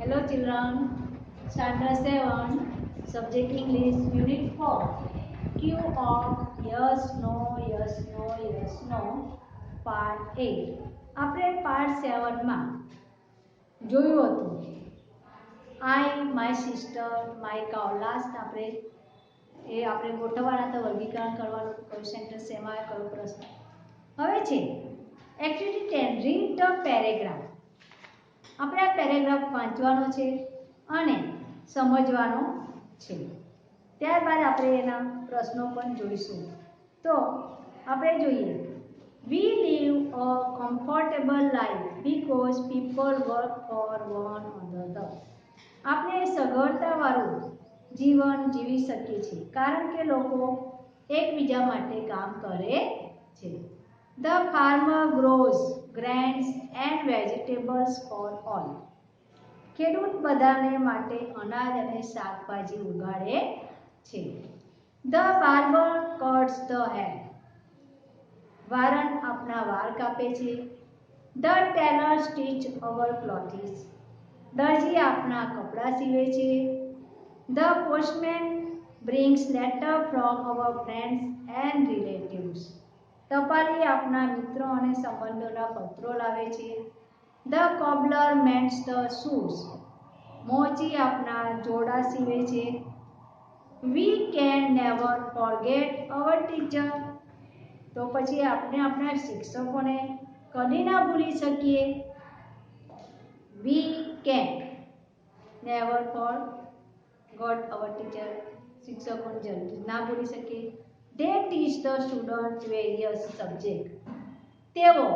Hello children, Standard 7, Subject English, Unit 4, Q of Yes, No, Yes, No, Yes, No, Part 8. આપણે Part 7 માં જોયું હતું I, my sister, my cow. Last આપણે ગોઠવવાના હતા, વર્ગીકરણ કરવાનું, કયું સેન્ટેન્સ એમાં કયો પ્રશ્ન. હવે છે એક્ટિવિટી 10, રીડ ધ પેરેગ્રાફ. આપણે આ પેરેગ્રાફ વાંચવાનો છે અને સમજવાનો છે. ત્યારબાદ આપણે એના પ્રશ્નો પણ જોઈશું. તો આપણે જોઈએ, we live a comfortable life because people work for one another. આપણે સગવડતાવાળું જીવન જીવી શકીએ છીએ કારણ કે લોકો એકબીજા માટે કામ કરે છે. The farmer grows grains and vegetables for all. ખેડૂત બધાને માટે અનાજ અને શાકભાજી ઉગાડે છે. The barber cuts the hair. વારન આપણા વાળ કાપે છે. The tailor stitch our clothes. દરજી આપણા કપડાં સીવે છે. The postman brings letter from our friends and relatives. ટપાલી આપણા મિત્રો અને સંબંધોના પત્રો લાવે છે. The cobbler mends the shoes. મોચી આપણા જોડા સીવે છે. We can never forget our teacher. તો પછી આપણે આપણા શિક્ષકોને કદી ના ભૂલી શકીએ. We can never forget our teacher. શિક્ષકોને જલ્દી ના ભૂલી શકીએ. They teach the students various subjects. તેઓ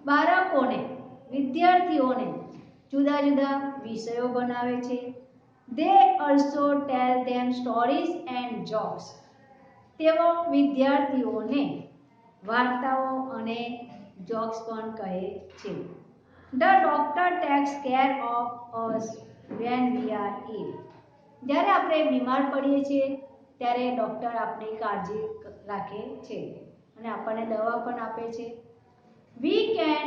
બાળકોને, વિદ્યાર્થીઓને જુદા જુદા વિષયો બનાવે છે. They also tell them stories and jokes. તેઓ વિદ્યાર્થીઓને વાર્તાઓ અને જોક્સ પણ કહે છે. The doctor takes care of us when we are ill. જ્યારે આપણે બીમાર પડીએ છીએ ત્યારે ડૉક્ટર આપણી કાળજી રાખે છે અને આપણને દવા પણ આપે છે. We can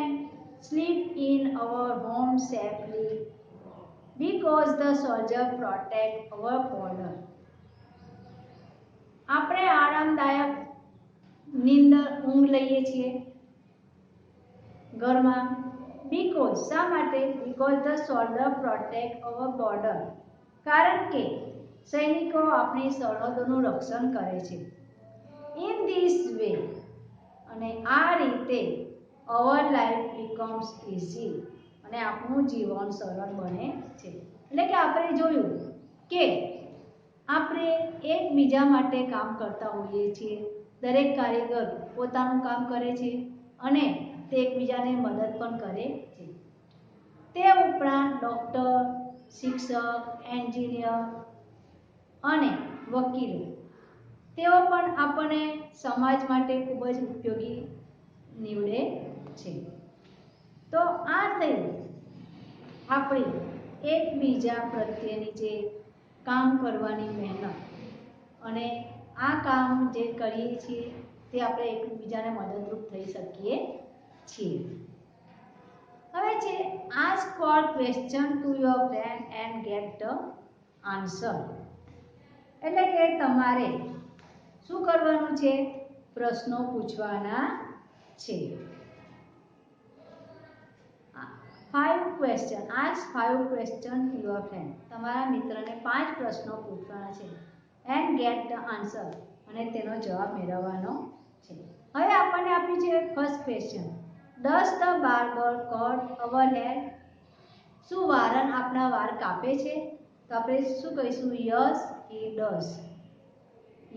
sleep in our home safely because the soldier protect our border. આપણે આરામદાયક ઊંઘ લઈએ છીએ ઘરમાં. Because શા માટે? Because the soldier protect our border. કારણ કે સૈનિકો આપણી સરહદોનું રક્ષણ કરે છે. In this way, અને આ રીતે our life becomes easy, અને આપણું જીવન સરળ બને છે. એટલે કે આપણે જોયું કે આપણે એકબીજા માટે કામ કરતા હોઈએ છીએ. દરેક કારીગર પોતાનું કામ કરે છે અને તે એકબીજાને મદદ પણ કરે છે. તે ઉપરાંત ડૉક્ટર, શિક્ષક, એન્જિનિયર અને વકીલો તેઓ પણ આપણને સમાજ માટે ખૂબ જ ઉપયોગી નીવડે છે. તો આ થઈ આપણી એકબીજા પ્રત્યેની જે કામ કરવાની મહેનત, અને આ કામ જે કરીએ છીએ તે આપણે એકબીજાને મદદરૂપ થઈ શકીએ છીએ. હવે છે ask for question to your friend and get the answer. એટલે કે તમારે શું કરવાનું છે? પ્રશ્નો પૂછવાના છે. 5 question. Ask 5 question to your friend. તમારા મિત્રને 5 પ્રશ્નો પૂછવાના છે and get the answer, અને તેનો જવાબ મેળવવાનો છે. હવે આપણને આપ્યું છે first question, does the barber cut our hair? શું વારન આપણા વાળ કાપે છે? તો આપણે શું કહીશું? yes he does.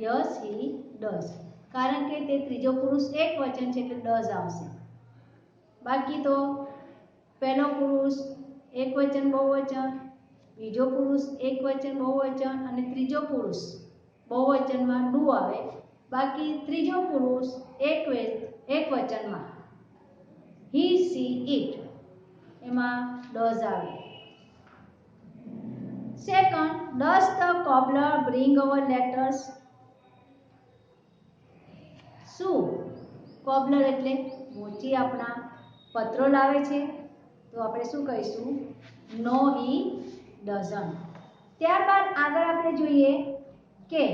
yes he does. કારણ કે તે ત્રીજો પુરુષ એક વચન છે એટલે does આવશે. બાકી તો પહેલો પુરુષ એક વચન બહુવચન, બીજો પુરુષ એક વચન બહુવચન, અને ત્રીજો પુરુષ બહુવચનમાં ડુ આવે. બાકી ત્રીજો પુરુષ એક વચનમાં he she it એમાં does આવે. Second, does the cobbler bring our letters? શું કોબલર એટલે મોચી આપણા પત્રો લાવે છે? તો આપણે શું કહીશું? નો હી ડઝન્ટ. ત્યારબાદ આગળ આપણે જોઈએ કે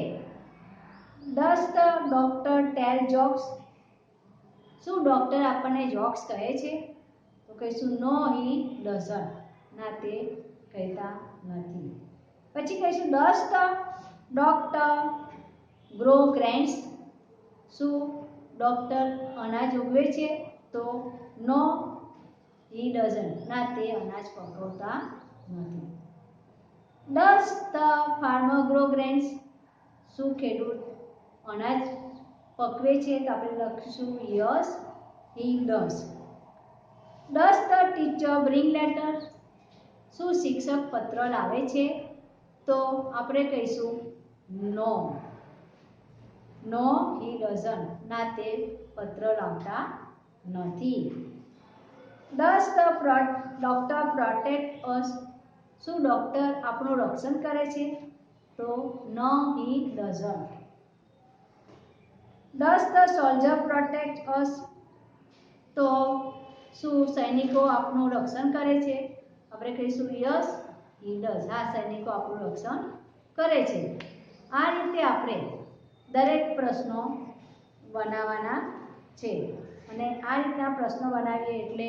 does the doctor tell jokes? શું ડોક્ટર આપણને જોક્સ કહે છે? તો કહીશું નો હી ડઝન્ટ. ના, તે કહેતા નથી. પછી કહીશું does the doctor grow grains? શું ડોક્ટર અનાજ ઉગવે છે? તો નો હી ડઝન્ટ. ના, તે અનાજ પકવતા નથી. Does the farmer grow grains? શું ખેડૂત અનાજ પકવે છે? તો આપણે લખીશું yes he does. Does the teacher bring letters? શું શિક્ષક પત્ર લાવે છે? તો આપણે કહીશું નો હી ડઝન્ટ. ના, તે પત્ર લાવતા નથી. Does the doctor protect us? શું ડોક્ટર આપણું રક્ષણ કરે છે? તો no he doesn't. Does the soldier protect us? તો શું સૈનિકો આપણું રક્ષણ કરે છે? આપણે કહીશું યસ હી ડઝ. હા, સૈનિકો આપણું રક્ષણ કરે છે. આ રીતે આપણે દરેક પ્રશ્નો બનાવવાના છે અને આ રીતના પ્રશ્નો બનાવીએ એટલે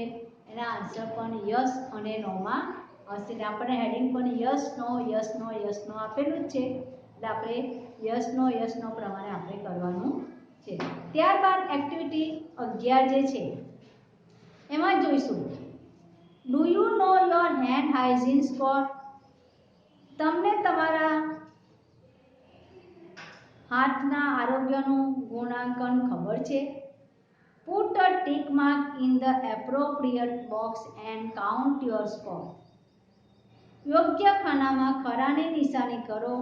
એના આન્સર પણ યસ અને નોમાં હશે. ને આપણને હેડિંગ પણ યસ નો આપેલું જ છે એટલે આપણે યસ નો પ્રમાણે આપણે કરવાનું છે. ત્યારબાદ એક્ટિવિટી 11 જે છે એમાં જોઈશું do you know your hand hygiene score? તમને તમારા હાથના આરોગ્યનું ગુણાંકન ખબર છે? Put a tick mark in the appropriate box and count your score. યોગ્ય ખાનામાં ખરાની નિશાની કરો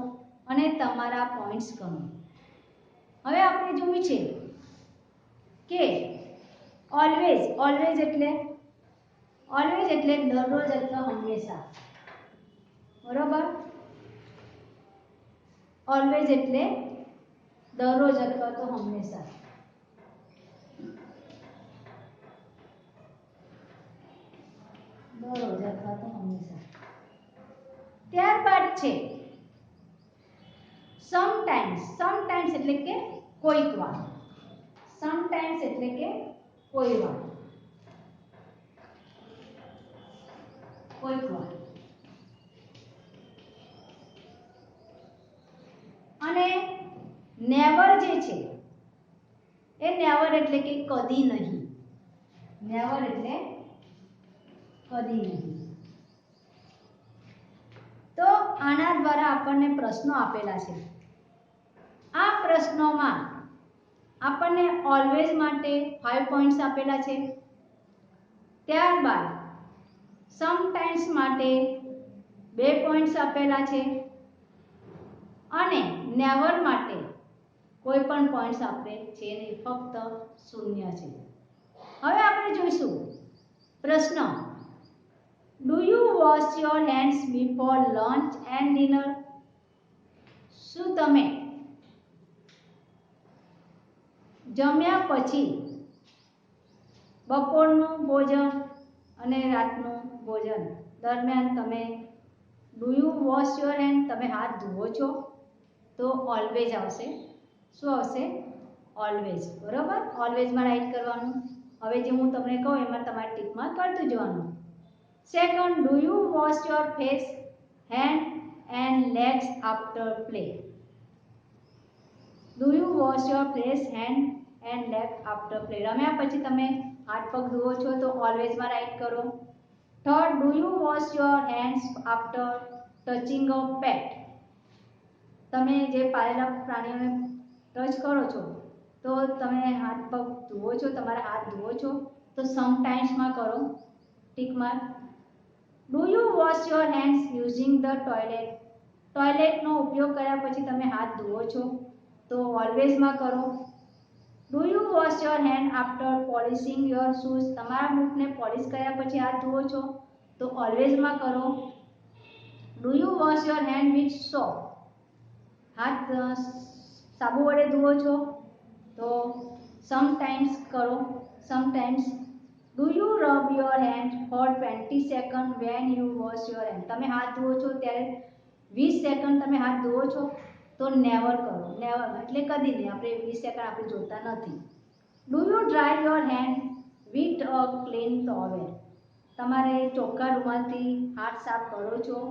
અને તમારા પોઈન્ટ્સ ગણો. હવે આપણે જોયું છે કે ઓલવેઝ એટલે દરરોજ અથવા હંમેશા. બરોબર? ઓલવેઝ એટલે દરરોજ અથવા તો હંમેશા. દરરોજ અથવા તો હંમેશા. ત્યારબાદ છે સમટાઇમ્સ એટલે કે કોઈક વાર. સમટાઇમ્સ એટલે કે કોઈ વાર. કોઈક વાર. અને નેવર જે છે એ નેવર એટલે કે કદી નહીં. નેવર એટલે કદી નહીં. તો આના દ્વારા આપણને પ્રશ્નો આપેલા છે. આ પ્રશ્નોમાં આપણને ઓલવેઝ માટે 5 પોઈન્ટ્સ આપેલા છે. ત્યારબાદ સમટાઇમ્સ માટે 2 પોઈન્ટ્સ આપેલા છે અને નેવર માટે કોઈ પણ પોઈન્ટ્સ આપે છે નહીં, ફક્ત 0 છે. હવે આપણે જોઈશું પ્રશ્ન do you wash your hands before lunch and dinner? શું તમે જમ્યા પછી બપોરનું ભોજન અને રાતનું ભોજન દરમિયાન તમે do you wash your hand તમે હાથ ધુઓ છો? તો ઓલવેઝ આવશે. શું આવશે? ઓલવેઝ. બરોબર? ઓલવેઝમાં રાઈટ કરવાનું. હવે જે હું તમને કહું એમાં તમારે ટીકમાં કરતું જવાનું. Second do you wash your face hand and legs after play? Do you wash your face hand and leg after play? રમ્યા પછી તમે હાથ પગ ધુઓ છો? તો ઓલવેઝમાં રાઈટ કરો. Third do you wash your hands after touching a pet? તમે જે પાળેલા પ્રાણીઓને ટચ કરો છો તો તમે હાથ પગ ધુઓ છો, તમારા હાથ ધુઓ છો? તો સમટાઇમ્સમાં કરો tick mark. Do you wash your hands using the toilet? ટોયલેટનો ઉપયોગ કર્યા પછી તમે હાથ ધુઓ છો? તો ઓલવેઝમાં કરો. Do you wash your hand after polishing your shoes? તમારા બૂટને પોલિશ કર્યા પછી હાથ ધુઓ છો? તો ઓલવેઝમાં કરો. Do you wash your hand with soap? હાથ સાબુ વડે ધુઓ છો? તો સમટાઇમ્સ કરો. Sometimes. Do you rub your hand for 20 second when you wash your hand. તમે હાથ ધુઓ છો ત્યારે 20 સેકન્ડ તમે હાથ ધુઓ છો તો નેવર કરો. નેવર એટલે કદી નહીં. આપણે 20 સેકન્ડ આપણે જોતા નથી. Do you dry your hand with a clean towel. તમારે ચોખ્ખા રૂમાલથી હાથ સાફ કરો છો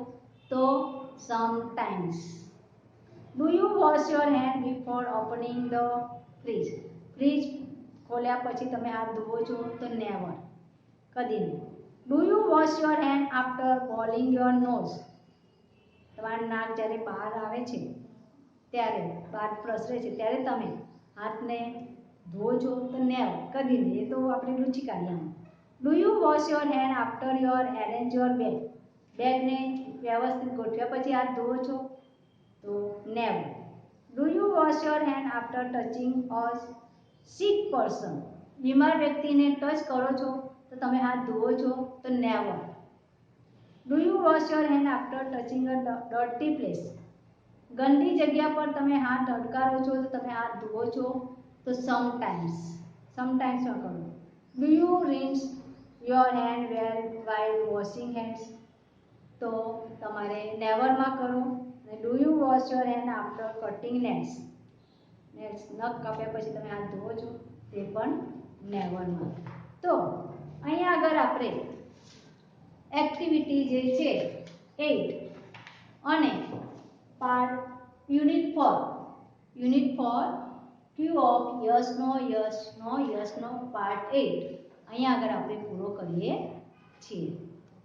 તો sometimes. Do you wash your hand before opening the fridge. Fridge ખોલ્યા પછી તમે હાથ ધુઓ છો તો નેવર, કદી નહીં. Do you wash your hand after blowing your nose. તમારું નાક જ્યારે બહાર આવે છે ત્યારે, બહાર પ્રસરે છે ત્યારે તમે હાથને ધુઓ છો તો નેવર, કદી નહીં. એ તો આપણે લૂછી કાઢીએ આમ. Do you wash your hand after your arrange your bag. બેગને વ્યવસ્થિત ગોઠવ્યા પછી હાથ ધુઓ છો તો never. Do you wash your hand after touching a sick person. બીમાર વ્યક્તિને ટચ કરો છો તો તમે હાથ ધુઓ છો તો never. Do you wash your hand after touching a dirty place. ગંદી જગ્યા પર તમે હાથ અડકારો છો તો તમે હાથ ધુઓ છો તો સમટાઈમ્સ. સમટાઈમ્સમાં કરો. Do you rinse your hand well while washing hands. તો તમારે નેવરમાં કરો. અને do you wash your hand after cutting nails. Nails નખ કાપ્યા પછી તમે હાથ ધુઓ છો તે પણ નેવરમાં. તો અહીંયા આગળ આપણે એક્ટિવિટી જે છે 8 અને part unit 4 Q of yes no yes no yes no part 8 અહીંયા આગળ આપણે પૂરો કરીએ છીએ.